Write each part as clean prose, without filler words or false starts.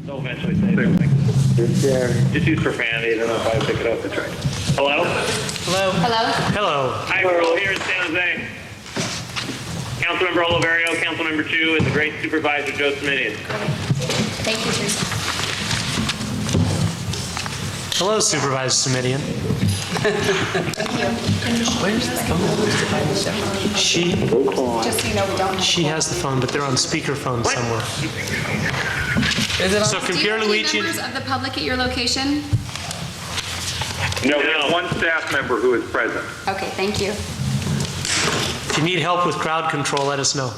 They'll eventually say something. Just use profanity. I don't know if I pick it up. That's right. Hello? Hello. Hello? Hello. Hi, we're all here in San Jose. Councilmember Oliverio, Councilmember Chu, and the great Supervisor Joe Siminian. Thank you, Teresa. Hello, Supervisor Simidian. Thank you. Where's the phone? She Just so you know, we don't have she has the phone, but they're on speakerphone somewhere. Is it on? So Do you computer have any Luigi. members of the public at your location? No, there's one staff member who is present. Okay, thank you. If you need help with crowd control, let us know.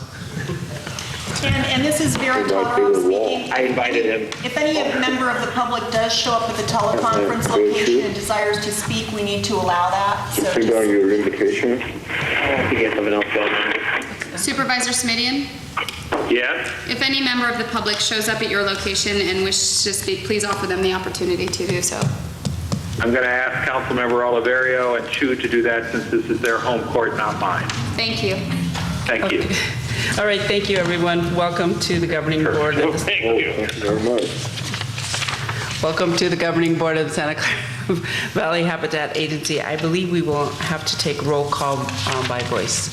And this is Vera Clara speaking. I invited him. If any member of the public does show up at the teleconference location and desires to speak, we need to allow that. So Take down your invitation. I have to get something else going on. Supervisor Smidian, Yes? if any member of the public shows up at your location and wishes to speak, please offer them the opportunity to do so. I'm going to ask Councilmember Oliverio and Chu to do that since this is their home court, not mine. Thank you. Thank you. All right, thank you, everyone. Welcome to the governing board. Of the, Thank you. Thank you very much. welcome to the governing board of the Santa Clara Valley Habitat Agency. I believe we will have to take roll call by voice.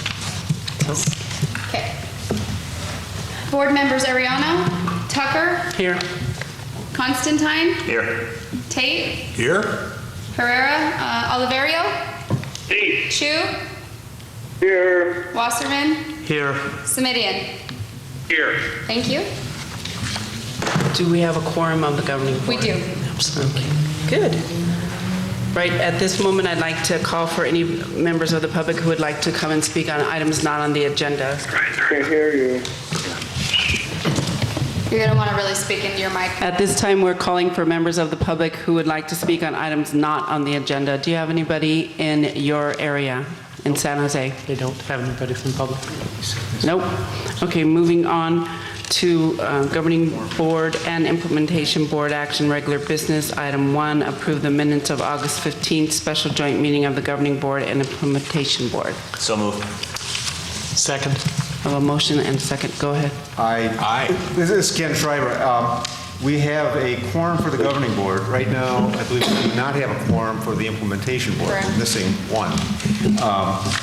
Okay. Board members Ariano, Tucker, Here. Constantine, Here. Tate, Here? Herrera, Oliverio, Steve. Chu, Here. Wasserman, Here. Smidian. Here. Thank you. Do we have a quorum on the governing board? We do. Okay, good. Right, at this moment, I'd like to call for any members of the public who would like to come and speak on items not on the agenda. Can't hear you. You're going to want to really speak into your mic. At this time, we're calling for members of the public who would like to speak on items not on the agenda. Do you have anybody in your area in San Jose? They don't have anybody from public. Nope. Okay, moving on to Governing Board and Implementation Board action, regular business. Item 1, approve the minutes of August 15th special joint meeting of the Governing Board and Implementation Board. So moved. Second. I have a motion and a second. Go ahead. Aye. This is Ken Schreiber. We have a quorum for the governing board. Right now, I believe we do not have a quorum for the implementation board. Correct. We're missing one.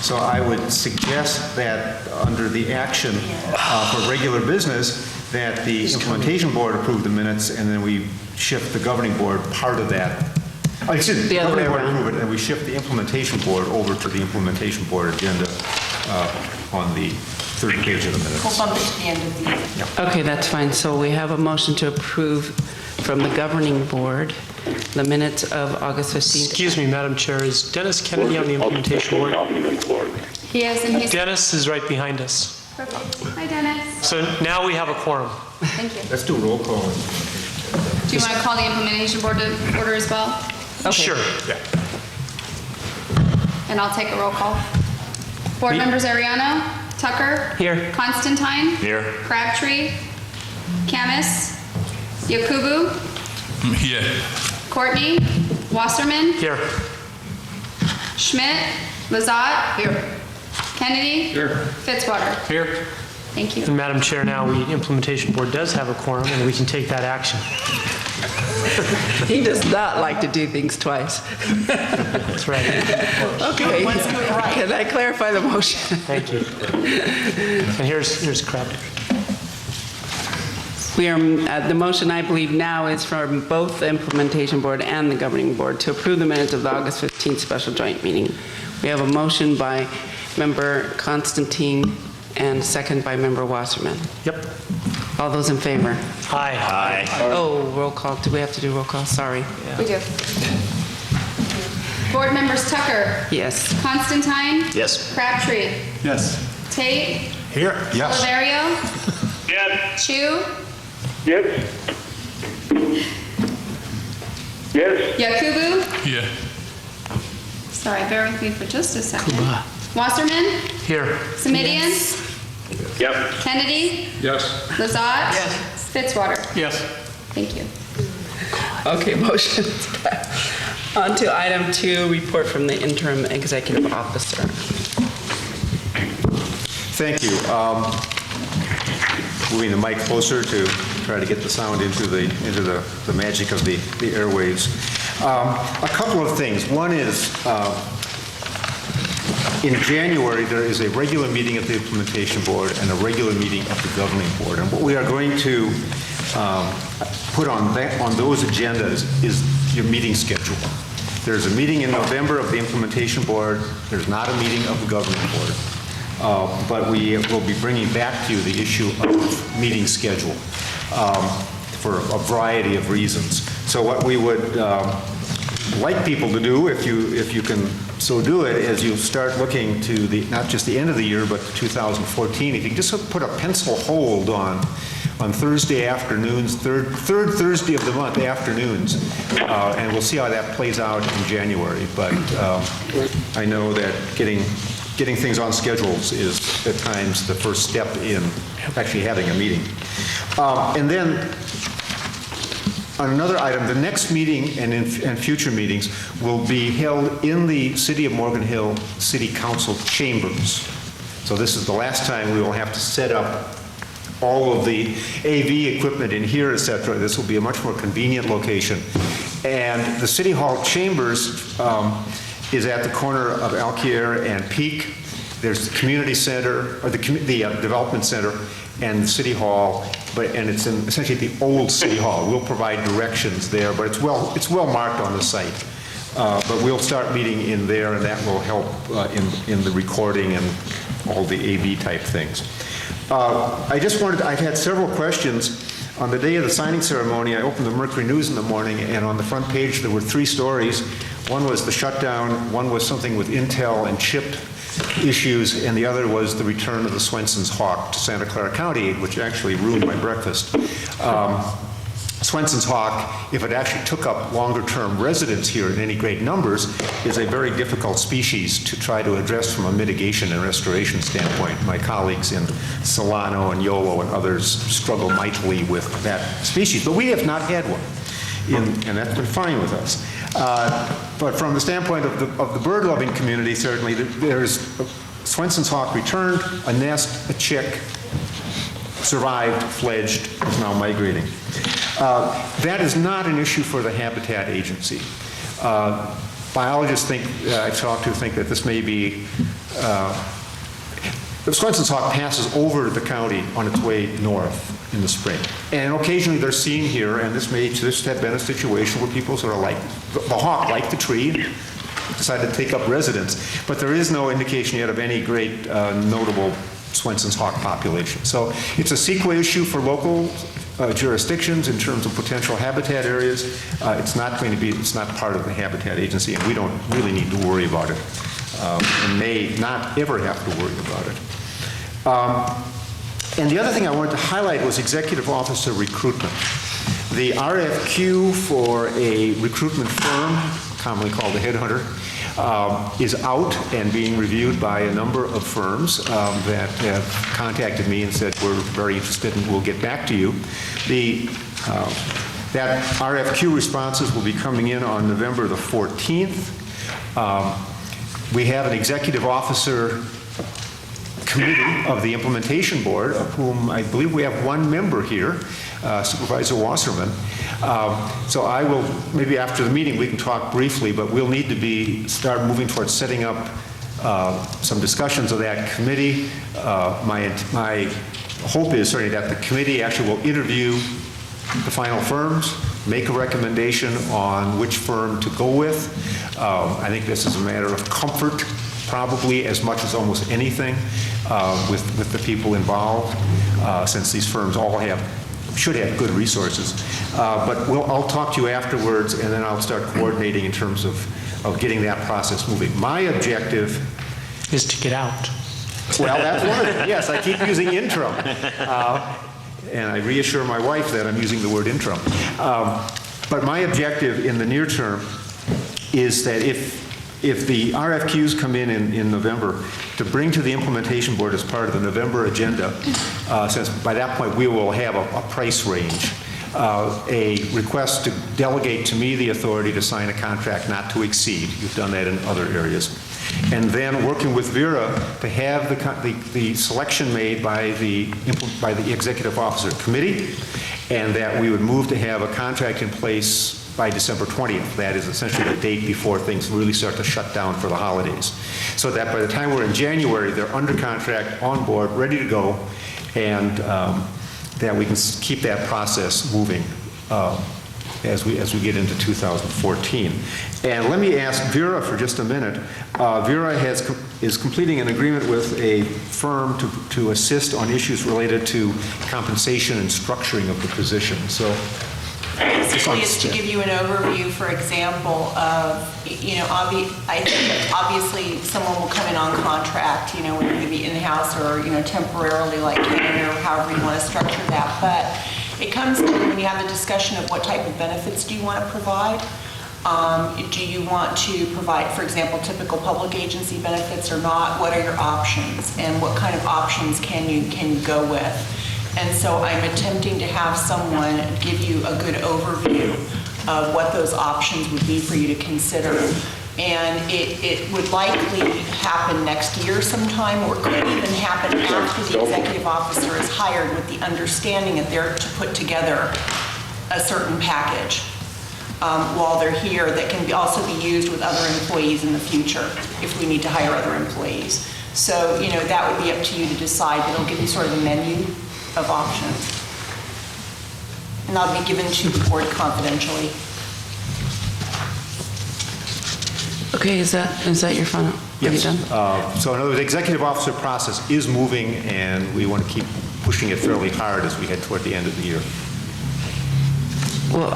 So I would suggest that under the action for regular business, that the implementation board approve the minutes, and then we shift the governing board part of that. Oh, excuse me, The other way governing board around. approve it, and we shift the implementation board over to the implementation board agenda on the third page of the minutes. we'll bump it to the end of the Okay, that's fine. So we have a motion to approve from the Governing Board the minutes of August 15th. Excuse me, Madam Chair. Is Dennis Kennedy on the implementation board? He is, and he's... Dennis is right behind us. Perfect. Hi, Dennis. So now we have a quorum. Thank you. Let's do roll call. Do you want to call the implementation board to order as well? Okay. Sure. And I'll take a roll call. Board Me? members Ariano, Tucker. Here. Constantine. Here. Crabtree. Camus. Yakubu. Here. Courtney. Wasserman. Here. Schmidt. Lazat. Here. Kennedy. Here. Fitzwater. Here. Thank you. And Madam Chair, now the implementation board does have a quorum, and we can take that action. He does not like to do things twice. That's right. Okay. Let's do it right. Can I clarify the motion? Thank you. And here's Crabtree. We are, the motion I believe now is from both the Implementation Board and the Governing Board to approve the minutes of the August 15th special joint meeting. We have a motion by Member Constantine and second by Member Wasserman. Yep. All those in favor? Aye. Oh, roll call. Do we have to do roll call? Sorry. We do. Board members Tucker. Yes. Constantine. Yes. Crabtree. Yes. Tate. Here. Yes. Oliverio. Yes. Chu. Yes. Yes. Yakubu. Yeah. Sorry, bear with me for just a second. Wasserman. Here. Smidian. Yep. Kennedy. Yes. Lazat. Yes. Fitzwater. Yes. Thank you. Okay, motion. On to item 2, report from the interim executive officer. Thank you. Moving the mic closer to try to get the sound into the magic of the airwaves. A couple of things. One is, in January, there is a regular meeting at the Implementation Board and a regular meeting at the Governing Board. And what we are going to put on those agendas is your meeting schedule. There's a meeting in November of the Implementation Board. There's not a meeting of the Governing Board. But we will be bringing back to you the issue of meeting schedule for a variety of reasons. So what we would like people to do, if you can so do it, is you start looking to not just the end of the year, but 2014. If you can just put a pencil hold on Thursday afternoons, third Thursday of the month afternoons, and we'll see how that plays out in January. But I know that getting things on schedules is at times the first step in actually having a meeting. And then on another item, the next meeting and future meetings will be held in the City of Morgan Hill City Council chambers. So this is the last time we will have to set up all of the AV equipment in here, et cetera. This will be a much more convenient location. And the City Hall chambers is at the corner of Alquier and Peak. There's the community center, or the development center, and the City Hall, and it's essentially the old City Hall. We'll provide directions there, but it's well marked on the site. But we'll start meeting in there, and that will help in the recording and all the AV type things. I've had several questions. On the day of the signing ceremony, I opened the Mercury News in the morning, and on the front page there were 3 stories. One was the shutdown, one was something with Intel and chip issues, and the other was the return of the Swenson's Hawk to Santa Clara County, which actually ruined my breakfast. Swenson's hawk, if it actually took up longer-term residence here in any great numbers, is a very difficult species to try to address from a mitigation and restoration standpoint. My colleagues in Solano and Yolo and others struggle mightily with that species, but we have not had one, and that's been fine with us. But from the standpoint of the bird-loving community, certainly, there's Swenson's hawk returned, a nest, a chick, survived, fledged, is now migrating. That is not an issue for the Habitat Agency. Biologists I've talked to think that this may be, the Swenson's hawk passes over the county on its way north in the spring. And occasionally they're seen here, and this have been a situation where people sort of the hawk liked the tree, decided to take up residence, but there is no indication yet of any great notable Swenson's hawk population. So it's a CEQA issue for local jurisdictions in terms of potential habitat areas. It's not part of the Habitat Agency, and we don't really need to worry about it, and may not ever have to worry about it. And the other thing I wanted to highlight was executive officer recruitment. The RFQ for a recruitment firm, commonly called a headhunter, is out and being reviewed by a number of firms that have contacted me and said, we're very interested and we'll get back to you. That RFQ responses will be coming in on November the 14th. We have an executive officer committee of the Implementation Board, of whom I believe we have one member here, Supervisor Wasserman. So I will, maybe after the meeting we can talk briefly, but we'll need to start moving towards setting up some discussions of that committee. My hope is certainly that the committee actually will interview the final firms, make a recommendation on which firm to go with. I think this is a matter of comfort, probably as much as almost anything, with the people involved, since these firms all should have good resources. But I'll talk to you afterwards, and then I'll start coordinating in terms of getting that process moving. My objective is to get out. Well, that's one of it. Yes, I keep using interim. And I reassure my wife that I'm using the word interim. But my objective in the near term is that if the RFQs come in November, to bring to the Implementation Board as part of the November agenda, since by that point we will have a price range, a request to delegate to me the authority to sign a contract not to exceed. You've done that in other areas. and then working with Vera to have the selection made by the Executive Officer Committee, and that we would move to have a contract in place by December 20th. That is essentially the date before things really start to shut down for the holidays. So that by the time we're in January, they're under contract, on board, ready to go, and that we can keep that process moving as we get into 2014. And let me ask Vera for just a minute. Vera is completing an agreement with a firm to assist on issues related to compensation and structuring of the position. So Basically, it's to give you an overview, for example, of, I think obviously someone will come in on contract, whether it be in-house or, temporarily like or however you want to structure that. But it comes in when you have the discussion of what type of benefits do you want to provide. Do you want to provide, for example, typical public agency benefits or not? What are your options? And what kind of options can you go with? And so I'm attempting to have someone give you a good overview of what those options would be for you to consider. And it would likely happen next year sometime, or could even happen after the executive officer is hired, with the understanding that they're to put together a certain package while they're here that can also be used with other employees in the future if we need to hire other employees. So, that would be up to you to decide, but it'll give you sort of a menu of options. And that'll be given to the board confidentially. Okay, is that your final? yes. Are you done? So in other words, the executive officer process is moving, and we want to keep pushing it fairly hard as we head toward the end of the year. Well,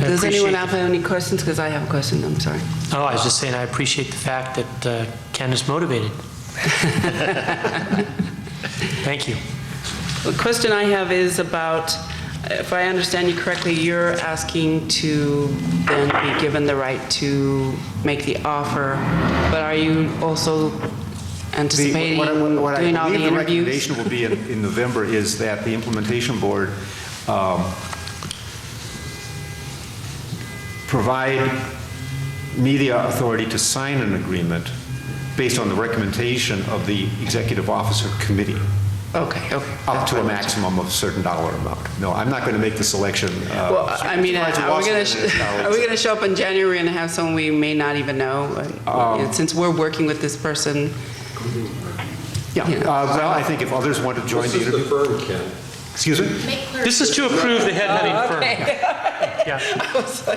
does anyone appreciate have any questions? Because I have a question, I'm sorry. Oh, I was just saying I appreciate the fact that Ken is motivated. Thank you. The question I have is about, if I understand you correctly, you're asking to then be given the right to make the offer, but are you also anticipating What doing I all the believe the interviews? recommendation will be in November is that the implementation board provide me the authority to sign an agreement based on the recommendation of the Executive Officer Committee, Okay. up to a maximum of a certain dollar amount. No, I'm not going to make the selection. Well, I mean, are we going to show up in January and have someone we may not even know? Since we're working with this person. Yeah, well, I think if others want to join the interview. This is the firm, Ken. Excuse me? This is to approve the headhunting firm. Yeah.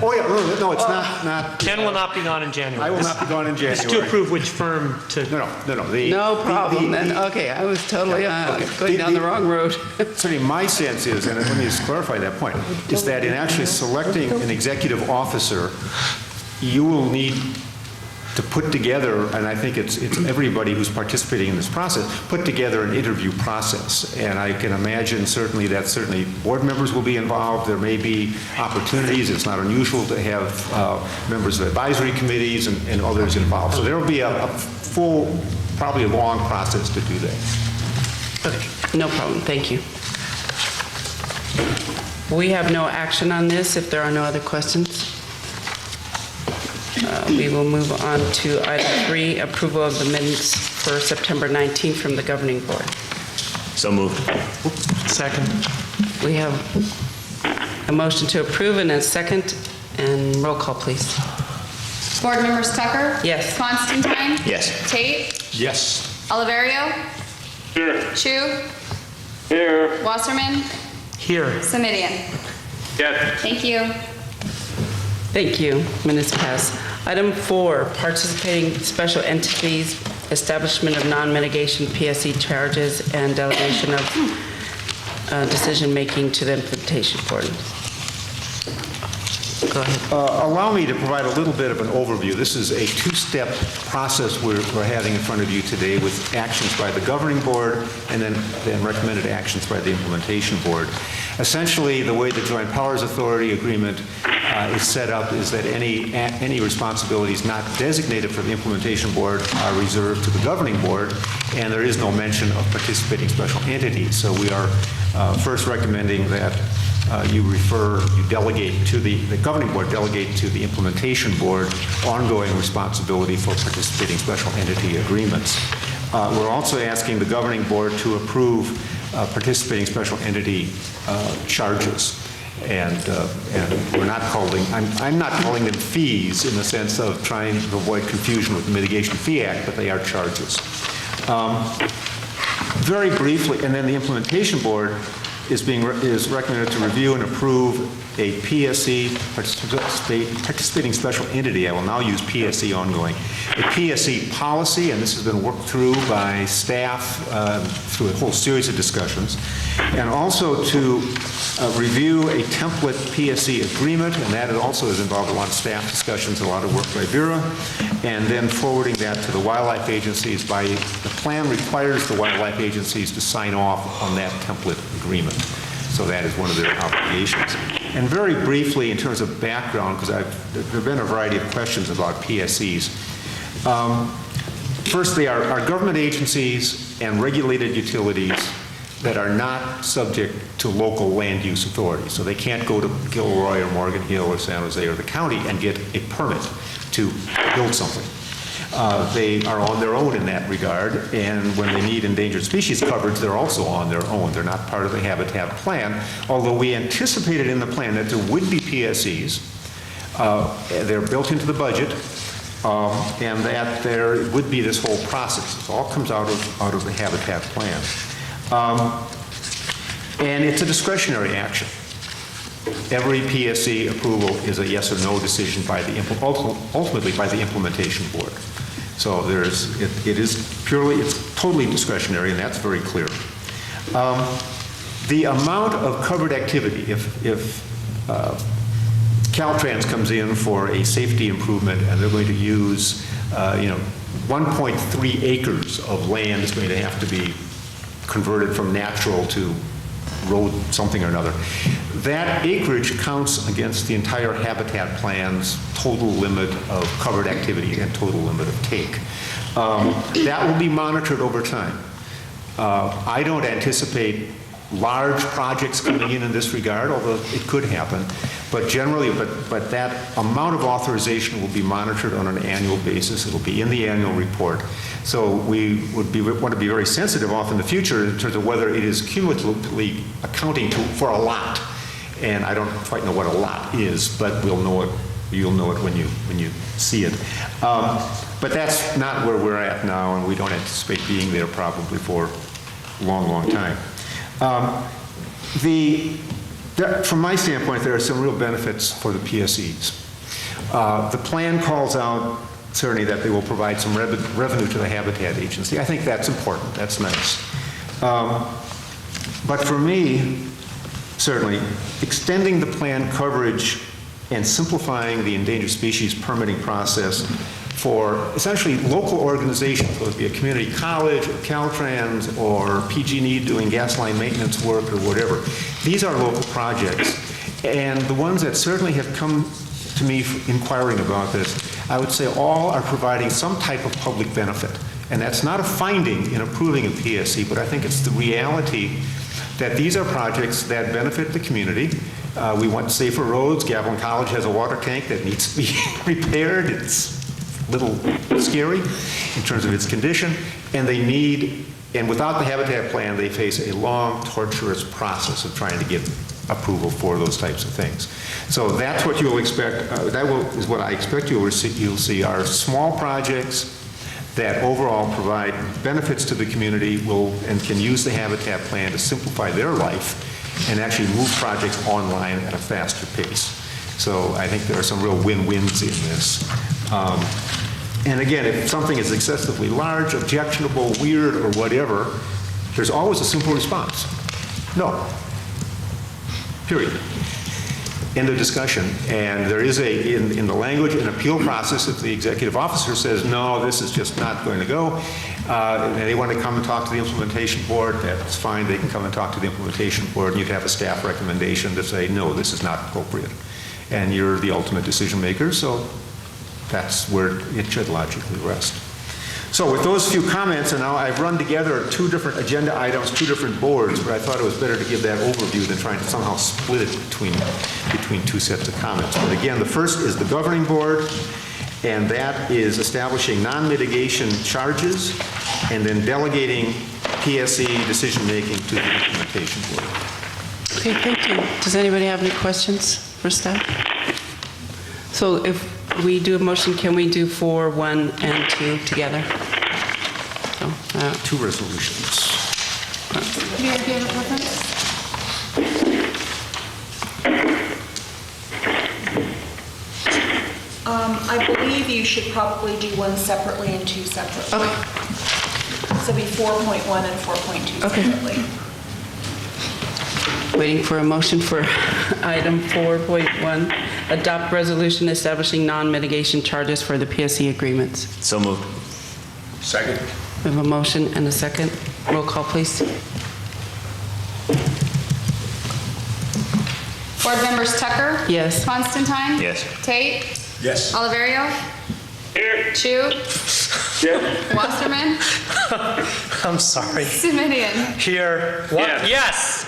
Oh, yeah, no, it's not. Ken will not be gone in January. I will not be gone in January. It's to approve which firm to... No. No problem then. Okay, I was totally going down the wrong road. Certainly, my sense is, and let me just clarify that point, is that in actually selecting an executive officer, you will need to put together, and I think it's everybody who's participating in this process, put together an interview process. And I can imagine certainly board members will be involved. There may be opportunities. It's not unusual to have members of advisory committees and others involved. So there will be a full, probably a long process to do that. Okay, no problem. Thank you. We have no action on this if there are no other questions. We will move on to item 3, approval of the minutes for September 19th from the governing board. So moved. Second. We have a motion to approve and a second, and roll call, please. Board members Tucker? Yes. Constantine? Yes. Tate? Yes. Oliverio? Here. Chu? Here. Wasserman? Here. Semidian? Yes. Thank you. Thank you. Minutes pass. Item 4, participating special entities, establishment of non-mitigation PSE charges, and delegation of decision-making to the implementation board. Go ahead. Allow me to provide a little bit of an overview. This is a two-step process we're having in front of you today, with actions by the governing board and then recommended actions by the implementation board. Essentially, the way the Joint Powers Authority Agreement is set up is that any responsibilities not designated for the implementation board are reserved to the governing board, and there is no mention of participating special entities. So we are first recommending that you delegate to the governing board, delegate to the implementation board ongoing responsibility for participating special entity agreements. We're also asking the governing board to approve participating special entity charges. And we're not calling, I'm not calling them fees in the sense of trying to avoid confusion with the Mitigation Fee Act, but they are charges. Very briefly, and then the implementation board is recommended to review and approve a PSE, participating special entity. I will now use PSE ongoing. A PSE policy, and this has been worked through by staff through a whole series of discussions, and also to review a template PSE agreement, and that also has involved a lot of staff discussions, a lot of work by Vera, and then forwarding that to the wildlife agencies the plan requires the wildlife agencies to sign off on that template agreement. So that is one of their obligations. And very briefly, in terms of background, because there have been a variety of questions about PSEs. First, they are government agencies and regulated utilities that are not subject to local land use authority. So they can't go to Gilroy or Morgan Hill or San Jose or the county and get a permit to build something. They are on their own in that regard, and when they need endangered species coverage, they're also on their own. They're not part of the habitat plan, although we anticipated in the plan that there would be PSEs. They're built into the budget, and that there would be this whole process. It all comes out of the habitat plan. And it's a discretionary action. Every PSE approval is a yes or no decision by ultimately by the implementation board. So it's totally discretionary, and that's very clear. The amount of covered activity, if Caltrans comes in for a safety improvement and they're going to use, 1.3 acres of land is going to have to be converted from natural to road something or another. That acreage counts against the entire habitat plan's total limit of covered activity and total limit of take. That will be monitored over time. I don't anticipate large projects coming in this regard, although it could happen. But generally, but that amount of authorization will be monitored on an annual basis. It'll be in the annual report. So we want to be very sensitive off in the future in terms of whether it is cumulatively accounting for a lot. And I don't quite know what a lot is, but we'll know it. You'll know it when you see it. But that's not where we're at now, and we don't anticipate being there probably for a long, long time. From my standpoint, there are some real benefits for the PSEs. The plan calls out certainly that they will provide some revenue to the Habitat Agency. I think that's important. That's nice. But for me, certainly, extending the plan coverage and simplifying the endangered species permitting process for essentially local organizations, whether it be a community college, or Caltrans, or PG&E doing gas line maintenance work or whatever. These are local projects. And the ones that certainly have come to me inquiring about this, I would say all are providing some type of public benefit. And that's not a finding in approving a PSE, but I think it's the reality that these are projects that benefit the community. We want safer roads. Gavilan College has a water tank that needs to be repaired. It's a little scary in terms of its condition, and without the habitat plan, they face a long, torturous process of trying to get approval for those types of things. So that's what you'll expect. Is what I expect you'll see are small projects that overall provide benefits to the community and can use the habitat plan to simplify their life and actually move projects online at a faster pace. So I think there are some real win-wins in this. And again, if something is excessively large, objectionable, weird, or whatever, there's always a simple response. No. Period. End of discussion. And there is in the language, an appeal process. If the executive officer says, no, this is just not going to go, and they want to come and talk to the implementation board, that's fine. They can come and talk to the implementation board, and you'd have a staff recommendation to say, no, this is not appropriate. and you're the ultimate decision maker, so that's where it should logically rest. So with those few comments, and now I've run together 2 different agenda items, 2 different boards, but I thought it was better to give that overview than trying to somehow split it between 2 sets of comments. But again, the first is the governing board, and that is establishing non-mitigation charges and then delegating PSE decision-making to the implementation board. Okay, thank you. Does anybody have any questions for staff? So if we do a motion, can we do 4, 1, and 2 together? So, 2 resolutions. Do you have a preference? I believe you should probably do one separately and 2 separately. Okay. So be 4.1 and 4.2 Okay. separately. Waiting for a motion for item 4.1, adopt resolution establishing non-mitigation charges for the PSE agreements. So moved. Second. We have a motion and a second. Roll call, please. Board members Tucker? Yes. Constantine? Yes. Tate? Yes. Oliverio? Here. Chu? Yes. Wasserman? I'm sorry. Simidian? Here. What? Yes.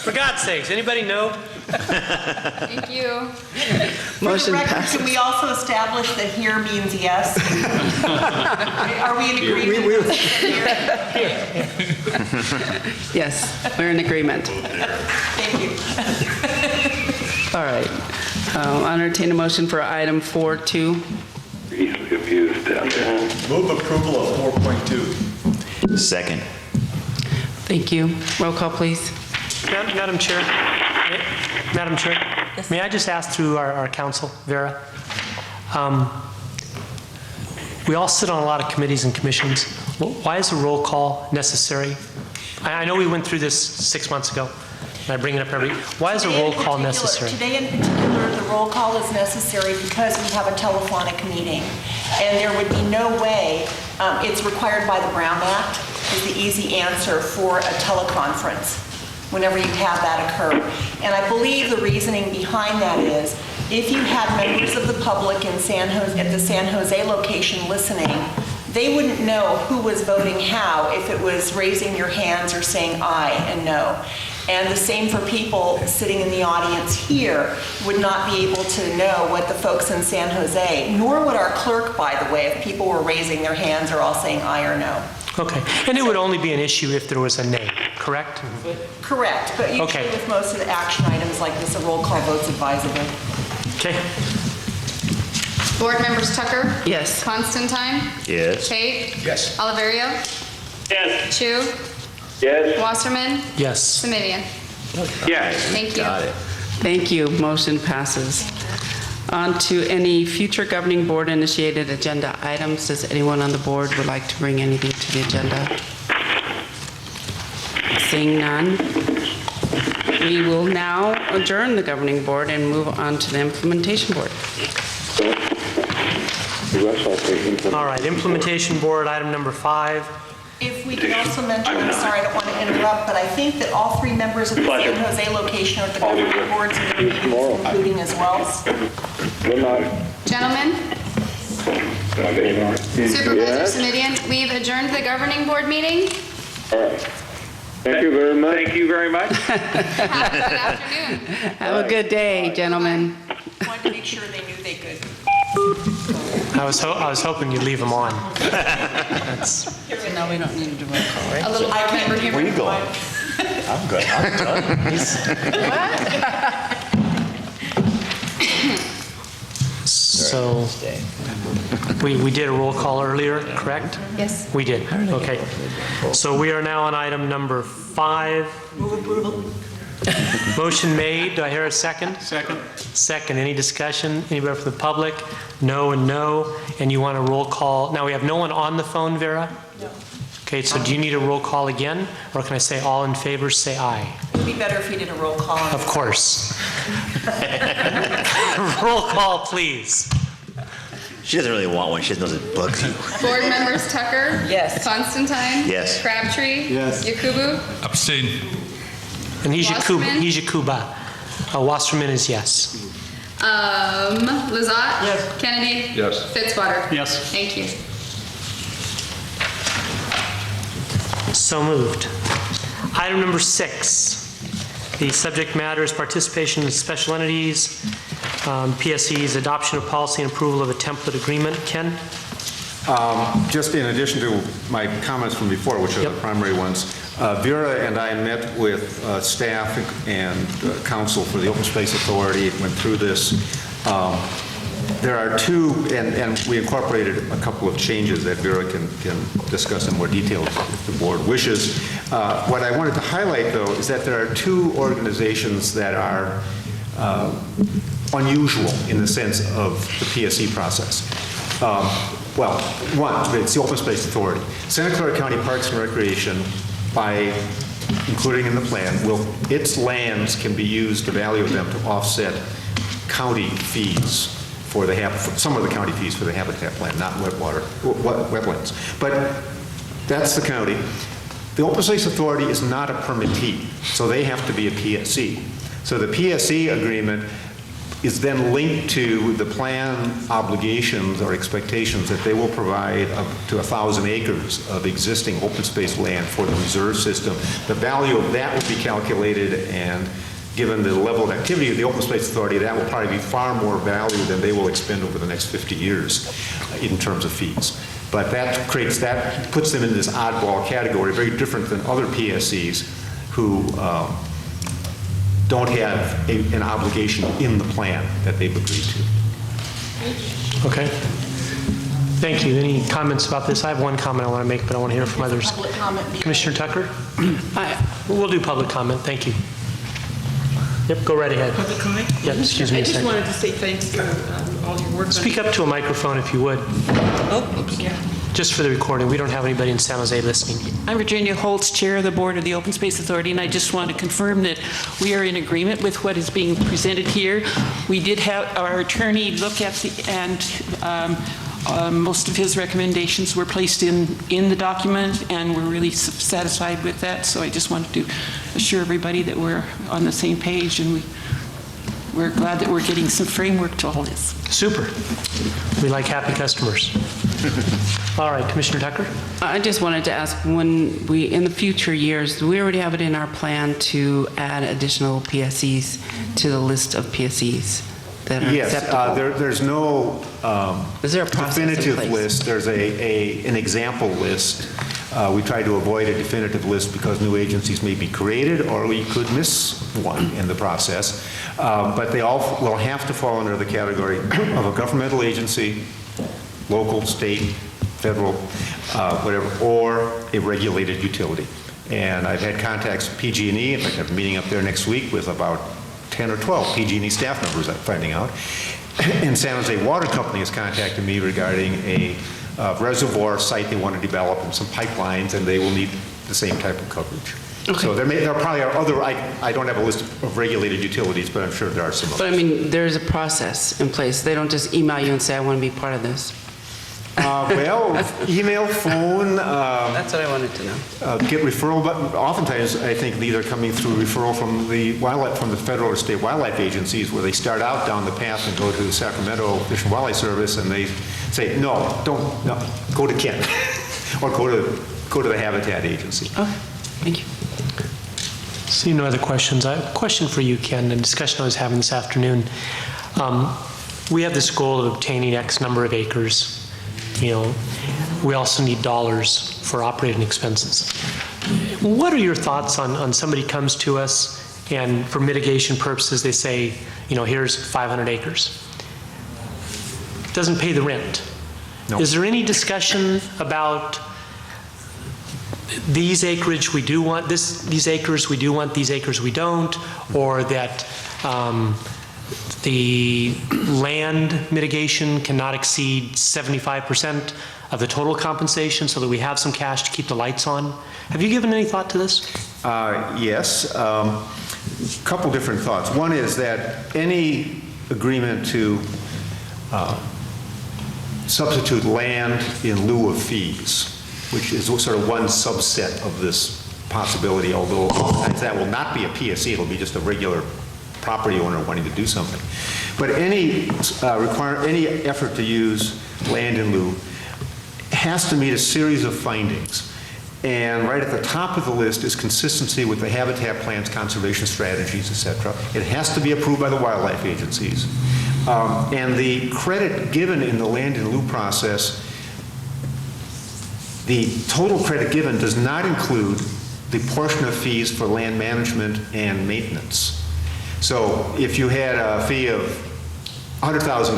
For God's sakes, anybody know? Thank you. For the Motion record, passes. can we also establish that here means yes? Are we in agreement? Yes, we're in agreement. Thank you. All right. I'll entertain a motion for item 4.2. Easily confused down there. Move approval of 4.2. Second. Thank you. Roll call, please. Madam Chair, Madam Chair, may I just ask through our counsel, Vera? We all sit on a lot of committees and commissions. Why is a roll call necessary? I know we went through this 6 months ago, and I bring it up why is a roll call necessary? Today in particular, the roll call is necessary because we have a telephonic meeting. And there would be no way, it's required by the Brown Act, is the easy answer for a teleconference whenever you have that occur. And I believe the reasoning behind that is if you had members of the public in at the San Jose location listening, they wouldn't know who was voting how if it was raising your hands or saying aye and no. And the same for people sitting in the audience here would not be able to know what the folks in San Jose, nor would our clerk, by the way, if people were raising their hands or all saying aye or no. Okay, and it would only be an issue if there was a nay, correct? Correct, but usually Okay. with most of the action items like this, a roll call vote's advisable. Okay. Board members Tucker? Yes. Constantine? Yes. Tate? Yes. Oliverio? Yes. Chu? Yes. Wasserman? Yes. Simidian? Yes. Thank you. Got it. Thank you. Motion passes. On to any future governing board initiated agenda items. Does anyone on the board would like to bring anything to the agenda? Seeing none, we will now adjourn the governing board and move on to the implementation board. All right, implementation board, item number 5. If we could also mention, I'm sorry, I don't want to interrupt, but I think that all 3 members of the San Jose location are at the governing boards and their meetings, including as well. Good night. Gentlemen, Supervisor Yes. Simidian, we've adjourned the governing board meeting. All right. Thank you very much. Thank you very much. Have a good afternoon. Have a good day, gentlemen. Wanted to make sure they knew they could. I was hoping you'd leave them on. That's, Now we don't need to do roll call, right? A little board member here. Where you going? I'm good. I'm done. so, we did a roll call earlier, correct? Yes. We did, okay. So we are now on item number 5. Motion made, do I hear a second? Second. Second, any discussion? Anybody from the public? No and no, and you want a roll call? Now, we have no one on the phone, Vera? No. Okay, so do you need a roll call again? Or can I say all in favor, say aye? It would be better if you did a roll call. Of course. Roll call, please. She doesn't really want one. She just knows it bugs you. Board members Tucker? Yes. Constantine? Yes. Crabtree? Yes. Yakubu? Abstain. And he's Wasserman? Yakuba. Wasserman is yes. Lazat? Yes. Kennedy? Yes. Fitzwater? Yes. Thank you. So moved. Item number 6, the subject matter is participation in special entities, PSE's adoption of policy and approval of a template agreement. Ken? Just in addition to my comments from before, which are Yep. the primary ones, Vera and I met with staff and council for the Open Space Authority, went through this. There are two, and we incorporated a couple of changes that Vera can discuss in more detail if the board wishes. What I wanted to highlight, though, is that there are two organizations that are unusual in the sense of the PSE process. Well, one, it's the Open Space Authority. Santa Clara County Parks and Recreation, by including in the plan, its lands can be used, the value of them, to offset county fees for some of the county fees for the habitat plan, not wetlands. But that's the county. The Open Space Authority is not a permittee, so they have to be a PSE. So the PSE agreement is then linked to the plan obligations or expectations that they will provide up to 1,000 acres of existing open space land for the reserve system. The value of that will be calculated, and given the level of activity of the Open Space Authority, that will probably be far more value than they will expend over the next 50 years in terms of fees. But that puts them in this oddball category, very different than other PSEs who don't have an obligation in the plan that they've agreed to. Okay. Thank you. Any comments about this? I have one comment I want to make, but I want to hear from others. Public comment. Commissioner Tucker? Hi. We'll do public comment. Thank you. Yep, go right ahead. Public comment? Yep, excuse me I a just second. wanted to say thanks for all your work. Speak up to a microphone if you would, Oh, yeah. just for the recording. We don't have anybody in San Jose listening. I'm Virginia Holtz, Chair of the Board of the Open Space Authority, and I just want to confirm that we are in agreement with what is being presented here. We did have our attorney look at most of his recommendations were placed in the document, and we're really satisfied with that. So I just wanted to assure everybody that we're on the same page, and we're glad that we're getting some framework to all this. Super. We like happy customers. All right, Commissioner Tucker? I just wanted to ask, when in the future years, do we already have it in our plan to add additional PSEs to the list of PSEs that are Yes, acceptable? there's no Is there a process in definitive place? list. There's an example list. We try to avoid a definitive list because new agencies may be created, or we could miss one in the process. But they all will have to fall under the category of a governmental agency, local, state, federal, whatever, or a regulated utility. And I've had contacts with PG&E. In fact, I have a meeting up there next week with about 10 or 12 PG&E staff members, I'm finding out. And San Jose Water Company has contacted me regarding a reservoir site they want to develop and some pipelines, and they will need the same type of coverage. Okay. So there probably are other, I don't have a list of regulated utilities, but I'm sure there are some But I others. mean, there's a process in place. They don't just email you and say, I want to be part of this. Well, email, phone, That's what I wanted to know. get referral, but oftentimes I think these are coming through referral from the federal or state wildlife agencies, where they start out down the path and go to the Sacramento Fish and Wildlife Service, and they say, no, go to Ken, or go to the Habitat Agency. Okay, thank you. See no other questions. I have a question for you, Ken, a discussion I was having this afternoon. We have this goal of obtaining X number of acres. You know, we also need dollars for operating expenses. What are your thoughts on somebody comes to us and for mitigation purposes, they say, you know, here's 500 acres. Doesn't pay the rent. No. Is there any discussion about these acreage we do want, these acres we do want, these acres we don't, or that the land mitigation cannot exceed 75% of the total compensation so that we have some cash to keep the lights on? Have you given any thought to this? Yes. Couple different thoughts. One is that any agreement to substitute land in lieu of fees, which is sort of one subset of this possibility, although sometimes that will not be a PSE, it'll be just a regular property owner wanting to do something. But any effort to use land in lieu has to meet a series of findings. And right at the top of the list is consistency with the habitat plans, conservation strategies, et cetera. It has to be approved by the wildlife agencies. And the credit given in the land in lieu process, the total credit given does not include the portion of fees for land management and maintenance. So if you had a fee of $100,000,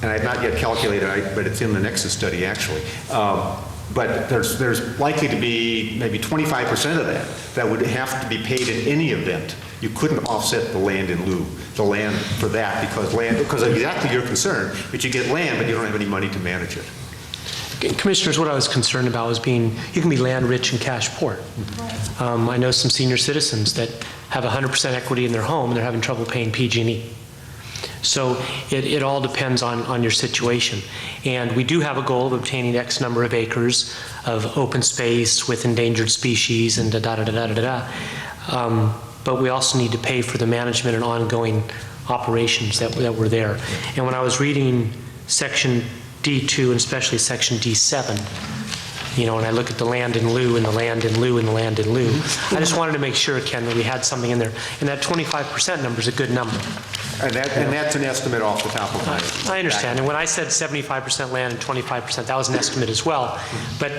and I've not yet calculated, but it's in the Nexus study actually, but there's likely to be maybe 25% of that would have to be paid in any event. You couldn't offset the land in lieu, the land for that, because of exactly your concern, but you get land, but you don't have any money to manage it. Commissioners, what I was concerned about was you can be land rich and cash poor. I know some senior citizens that have 100% equity in their home and they're having trouble paying PG&E. So it all depends on your situation. And we do have a goal of obtaining X number of acres of open space with endangered species and da-da-da-da-da-da. But we also need to pay for the management and ongoing operations that were there. And when I was reading Section D2 and especially Section D7, and I look at the land in lieu and the land in lieu and the land in lieu, I just wanted to make sure, Ken, that we had something in there. And that 25% number is a good number. And that's an estimate off the top of my head. I understand. And when I said 75% land and 25%, that was an estimate as well. But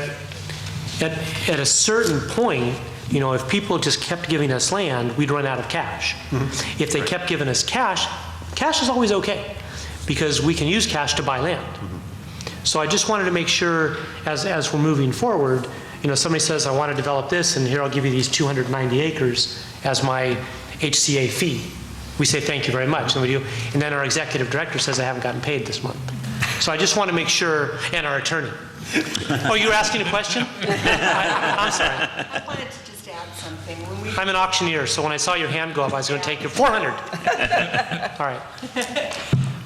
at a certain point, if people just kept giving us land, we'd run out of cash. If they kept giving us cash is always okay, because we can use cash to buy land. So I just wanted to make sure, as we're moving forward, somebody says, I want to develop this, and here I'll give you these 290 acres as my HCA fee. We say, thank you very much, and we do. And then our executive director says, I haven't gotten paid this month. So I just want to make sure, and our attorney. Oh, you were asking a question? I'm sorry. I wanted to just add something. I'm an auctioneer, so when I saw your hand go up, I was going to take your 400. All right.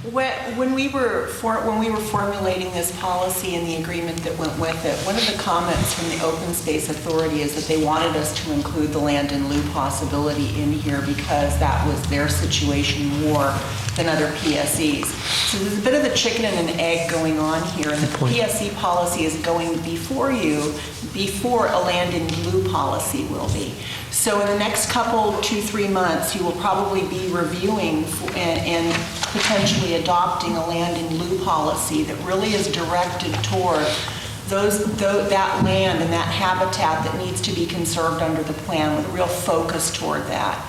When we were formulating this policy and the agreement that went with it, one of the comments from the Open Space Authority is that they wanted us to include the land in lieu possibility in here because that was their situation more than other PSEs. So there's a bit of a chicken and an egg going on here, and the PSE policy is going before you before a land in lieu policy will be. So in the next couple, 2-3 months, you will probably be reviewing and potentially adopting a land in lieu policy that really is directed toward that land and that habitat that needs to be conserved under the plan, with a real focus toward that.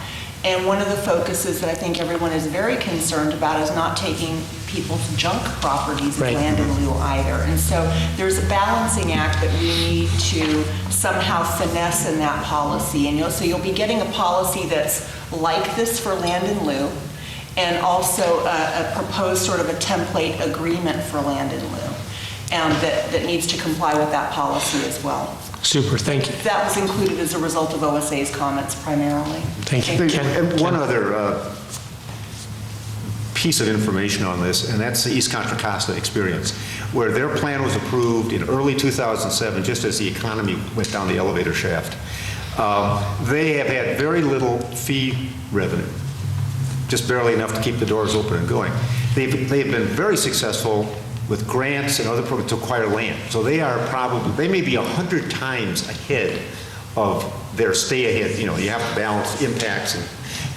And one of the focuses that I think everyone is very concerned about is not taking people's junk properties as land in lieu either. And so there's a balancing act that we need to somehow finesse in that policy. And so you'll be getting a policy that's like this for land in lieu, and also a proposed sort of a template agreement for land in lieu, that needs to comply with that policy as well. Super, thank you. That was included as a result of OSA's comments primarily. Thank you. And one other piece of information on this, and that's the East Contra Costa experience, where their plan was approved in early 2007, just as the economy went down the elevator shaft. They have had very little fee revenue, just barely enough to keep the doors open and going. They've been very successful with grants and other programs to acquire land. So they may be 100 times ahead of their stay ahead. You have to balance impacts, and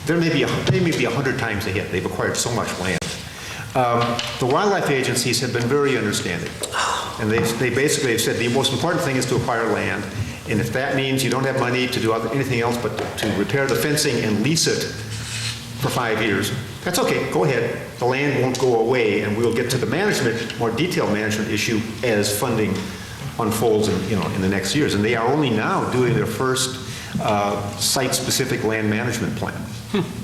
they may be 100 times ahead. They've acquired so much land. The wildlife agencies have been very understanding, and they basically have said the most important thing is to acquire land, and if that means you don't have money to do anything else but to repair the fencing and lease it for 5 years, that's okay, go ahead. The land won't go away, and we'll get to the more detailed management issue as funding unfolds in the next years. And they are only now doing their first site-specific land management plan.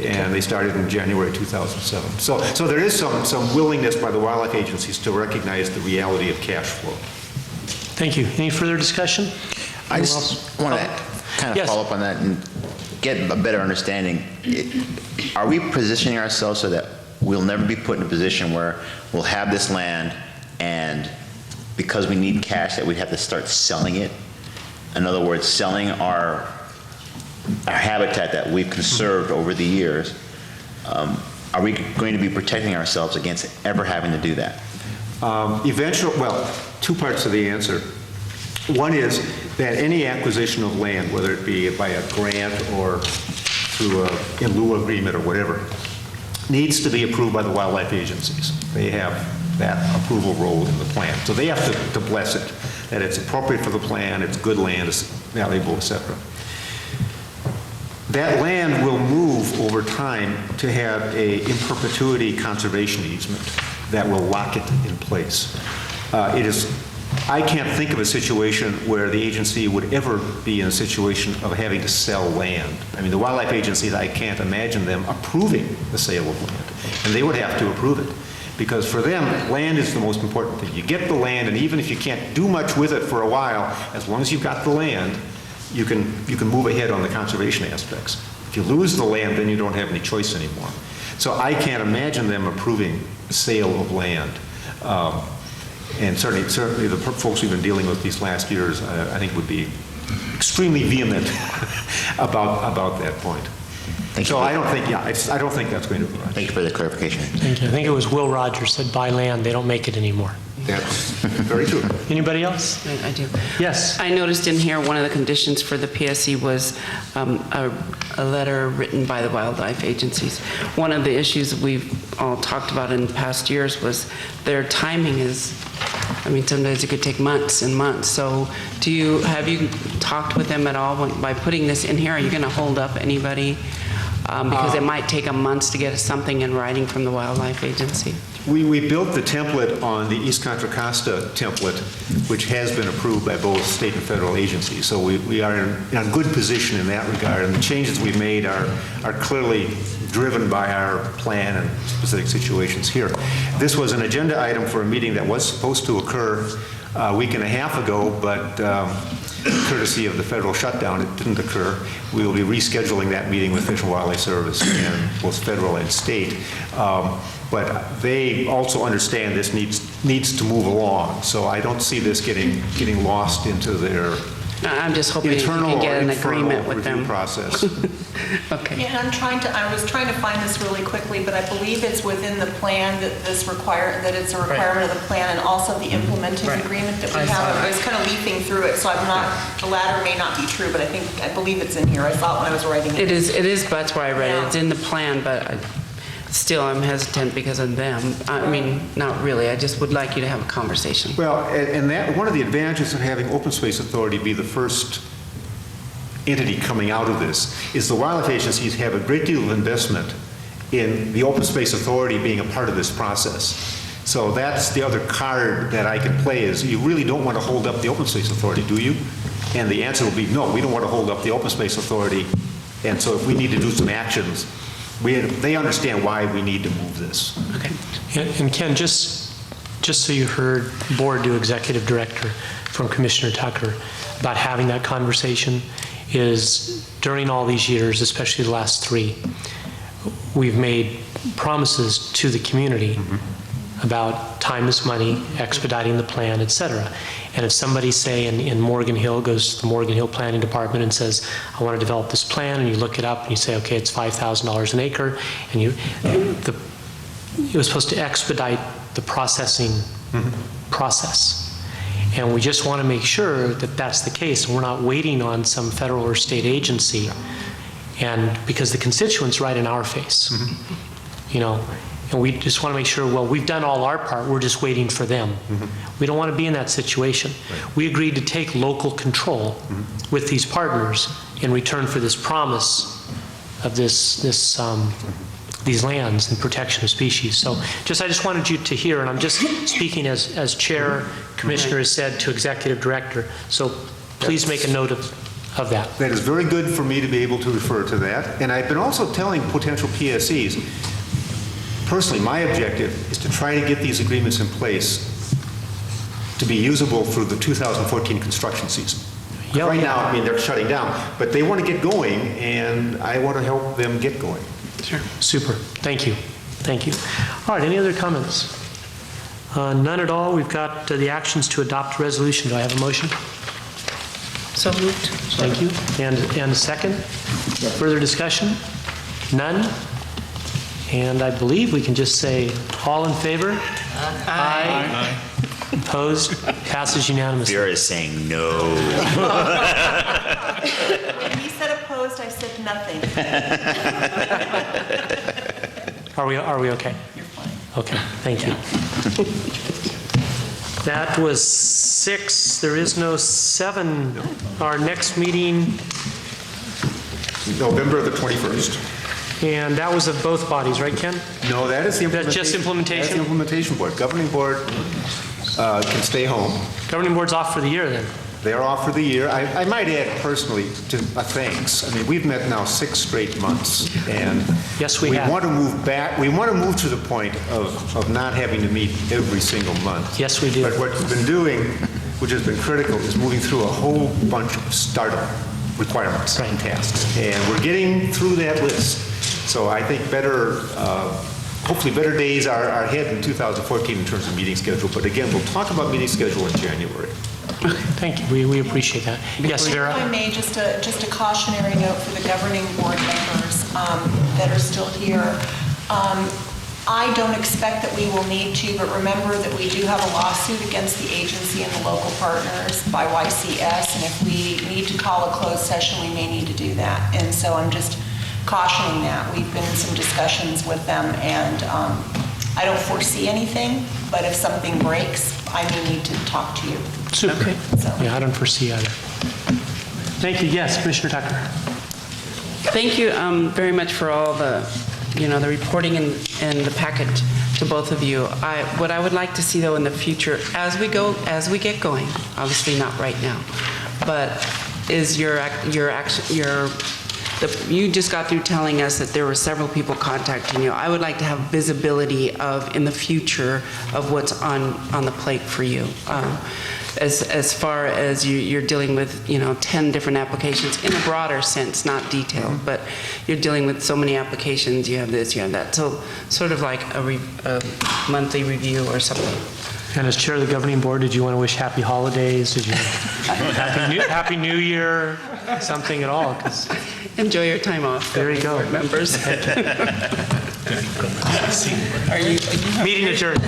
And they started in January 2007. So there is some willingness by the wildlife agencies to recognize the reality of cash flow. Thank you. Any further discussion? I just want to kind of follow up on that and get a better understanding. Are we positioning ourselves so that we'll never be put in a position where we'll have this land and because we need cash that we'd have to start selling it? In other words, selling our habitat that we've conserved over the years, are we going to be protecting ourselves against ever having to do that? Eventually, well, two parts of the answer. One is that any acquisition of land, whether it be by a grant or through a in lieu agreement or whatever, needs to be approved by the wildlife agencies. They have that approval role in the plan. So they have to bless it, that it's appropriate for the plan, it's good land, it's valuable, et cetera. That land will move over time to have a in perpetuity conservation easement that will lock it in place. I can't think of a situation where the agency would ever be in a situation of having to sell land. I mean, the wildlife agencies, I can't imagine them approving the sale of land, and they would have to approve it. Because for them, land is the most important thing. You get the land, and even if you can't do much with it for a while, as long as you've got the land, you can move ahead on the conservation aspects. If you lose the land, then you don't have any choice anymore. So I can't imagine them approving the sale of land. And certainly the folks we've been dealing with these last years, I think would be extremely vehement about that point. So I don't think, I don't think that's going to be right. Thank you for the clarification. Thank you. I think it was Will Rogers said, buy land, they don't make it anymore. That's very true. Anybody else? I do. Yes. I noticed in here, one of the conditions for the PSC was a letter written by the wildlife agencies. One of the issues we've all talked about in past years was their timing is, I mean, sometimes it could take months and months. So have you talked with them at all by putting this in here? Are you going to hold up anybody? Because it might take them months to get something in writing from the wildlife agency. We built the template on the East Contra Costa template, which has been approved by both state and federal agencies. So we are in a good position in that regard, and the changes we've made are clearly driven by our plan and specific situations here. This was an agenda item for a meeting that was supposed to occur a week and a half ago, but courtesy of the federal shutdown, it didn't occur. We will be rescheduling that meeting with Fish and Wildlife Service and both federal and state. But they also understand this needs to move along. So I don't see this getting lost into their I'm just hoping you can get an agreement with them. Process. Okay. Yeah, and I was trying to find this really quickly, but I believe it's within the plan that that it's a requirement of the plan and also the implementing agreement that we have. I was kind of leafing through it, so the latter may not be true, but I believe it's in here. I thought when I was writing it. It is, that's where I read it. It's in the plan, but still I'm hesitant because of them. I mean, not really. I just would like you to have a conversation. Well, and that one of the advantages of having Open Space Authority be the first entity coming out of this is the wildlife agencies have a great deal of investment in the Open Space Authority being a part of this process. So that's the other card that I can play is you really don't want to hold up the Open Space Authority, do you? And the answer will be no, we don't want to hold up the Open Space Authority. And so if we need to do some actions, they understand why we need to move this. Okay. And Ken, just so you heard board to executive director from Commissioner Tucker about having that conversation is during all these years, especially the last 3, we've made promises to the community about time is money, expediting the plan, et cetera. And if somebody, say, in Morgan Hill goes to the Morgan Hill Planning Department and says, I want to develop this plan, and you look it up and you say, okay, it's $5,000 an acre, and it was supposed to expedite the processing process. And we just want to make sure that that's the case, and we're not waiting on some federal or state agency, and because the constituent's right in our face, you know. And we just want to make sure, well, we've done all our part, we're just waiting for them. We don't want to be in that situation. We agreed to take local control with these partners in return for this promise of these lands and protection of species. So I just wanted you to hear, and I'm just speaking as chair, commissioner has said to executive director. So please make a note of that. That is very good for me to be able to refer to that. And I've been also telling potential PSCs, personally, my objective is to try to get these agreements in place to be usable through the 2014 construction season. Yep. Right now, I mean, they're shutting down, but they want to get going, and I want to help them get going. Sure. Super. Thank you. Thank you. All right, any other comments? None at all. We've got the actions to adopt a resolution. Do I have a motion? So moved. Thank you. And a second? Further discussion? None? And I believe we can just say, all in favor? Aye. Opposed? Passes unanimously. Vera is saying no. When he said opposed, I said nothing. Are we okay? You're fine. Okay, thank you. That was 6. There is no 7. Our next meeting, November the 21st. and that was of both bodies, right, Ken? No, that is the That's implementation. just implementation? That's the implementation board. Governing board can stay home. Governing board's off for the year then. They're off for the year. I might add personally to thanks. I mean, we've met now 6 straight months, and Yes, we have. want to move back. We want to move to the point of not having to meet every single month. Yes, we do. But what we've been doing, which has been critical, is moving through a whole bunch of startup requirements and tasks, and we're getting through that list. So I think hopefully better days are ahead in 2014 in terms of meeting schedule. But again, we'll talk about meeting schedule in January. Thank you. We appreciate that. Yes, If I Vera? may, just a cautionary note for the governing board members that are still here. I don't expect that we will need to, but remember that we do have a lawsuit against the agency and the local partners by YCS, and if we need to call a closed session, we may need to do that. And so I'm just cautioning that. We've been in some discussions with them, and I don't foresee anything, but if something breaks, I may need to talk to you. Super. Okay. Yeah, I don't foresee either. Thank you. Yes, Commissioner Tucker. Thank you very much for all the, the reporting and the package to both of you. What I would like to see though in the future, as we get going, obviously not right now, but is you just got through telling us that there were several people contacting you. I would like to have visibility of, in the future, of what's on the plate for you. As far as you're dealing with, 10 different applications in a broader sense, not detailed, but you're dealing with so many applications, you have this, you have that. So sort of like a monthly review or something. And as chair of the governing board, did you want to wish happy holidays? Did you happy New Year? Something at all? 'Cause Enjoy your time off. There you go. Board members. Meeting adjourned.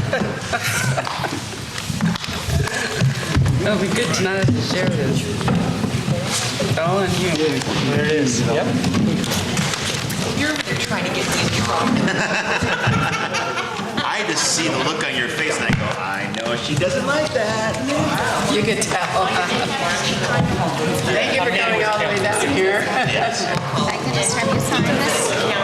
It'll be good to not have to share this. It's all on you. There it is. Yep. You're over there trying to get me in trouble. I just see the look on your face and I go, I know she doesn't like that. You could tell. Thank you for coming all the way down here. Yes. I can just have you sign this?